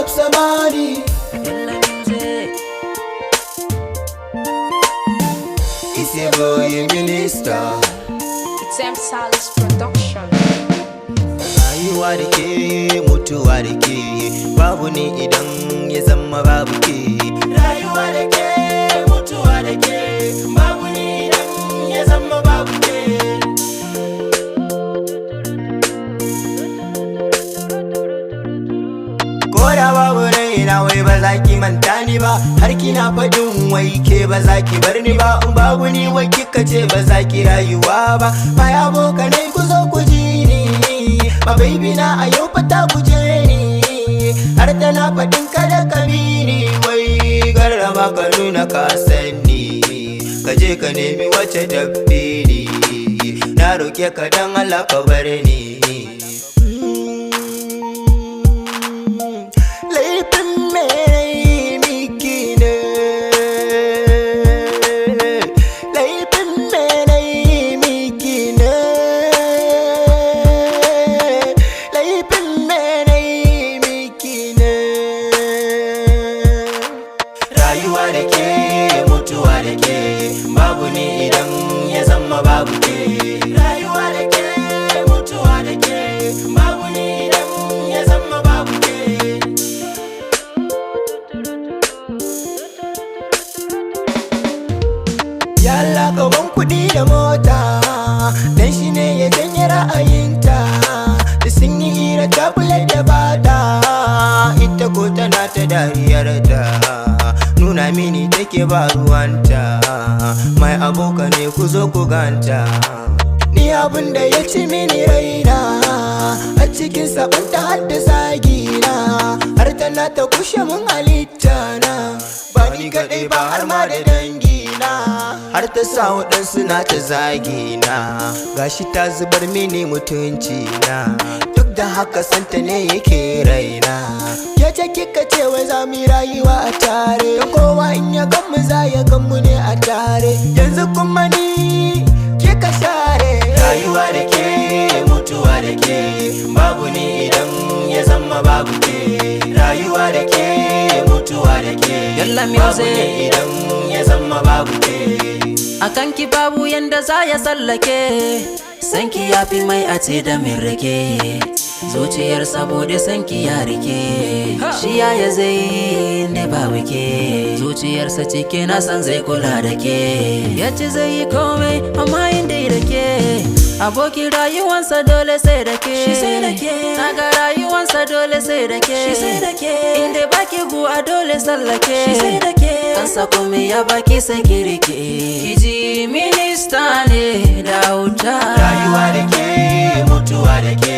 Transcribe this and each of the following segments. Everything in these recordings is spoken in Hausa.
of somebody. It's your boy Minister. It's M Salis Production. Rayuwa da ke, mutuwa da ke, babu ne idan ya zama babu ke. Rayuwa da ke, mutuwa da ke, babu ne idan ya zama babu ke. Koda babu raina wai ba za ki manta ni ba, har kina faɗin wai ke ba za ki bar ni ba. In babu ni wai kika ce ba za ki rayuwa ba. Mai abokanai ku zo ku ji ni, ma baby na a yau fata ku je ni. Har tana faɗin kada ka bi ni, wai garrama ka nuna ka sani. Ka je ka nemi wacce tafi ni, na roke ka dan Allah ka bar ni. Rayuwa da ke, mutuwa da ke, babu ne idan ya zama babu ke. Rayuwa da ke, mutuwa da ke, babu ne idan ya zama babu ke. Ya Allah ka ban kuɗi da mota, dan shi ne ya janye ra'ayinta. Da sun yi hira ta kula da bata, ita ko tana ta dariyar ta. Nuna mini take ba ruwanta, mai aboka ne ku zo ku ganta. Ni abin da ya ci mini raina, a cikin sabanta har da zagina, har tana ta kushe mun halitta na. Ba ni kaɗai ba har ma da dangina, har ta sa waɗansu na ta zagina. Gashi ta zubar mini mutunci na, duk da haka santa ne yake raina. Ya ce kika ce wai za mu yi rayuwa a tare, da kowa in ya gan mu za ya gan mu ne a tare. Yanzu kuma ni kika share. Rayuwa da ke, mutuwa da ke, babu ne idan ya zama babu ke. Rayuwa da ke, mutuwa da ke, babu ne idan ya zama babu ke. Akan ki babu yanda za ya tsallake, sanki ya fi mai a ce da min rake. Zuciyar saboda sanki ya rike, shi ya zai ne ba wike. Zuciyarsa cike na san zai kula da ke, ya ce zai yi komai amma inda da ke. Aboki rayuwansa dole sai da ke, naga rayuwansa dole sai da ke. Inda baki guwa dole tsallake, kansa komai ya baki sai ki rike. Kiji minista ne da wuta. Rayuwa da ke, mutuwa da ke,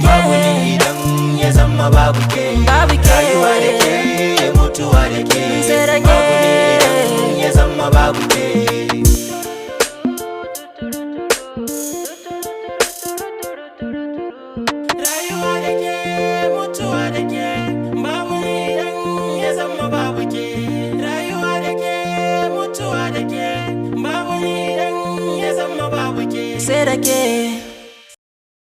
babu ne idan ya zama babu ke. Rayuwa da ke, mutuwa da ke, babu ne idan ya zama babu ke. Rayuwa da ke, mutuwa da ke, babu ne idan ya zama babu ke. Rayuwa da ke, mutuwa da ke, babu ne idan ya zama babu ke. Sai da ke.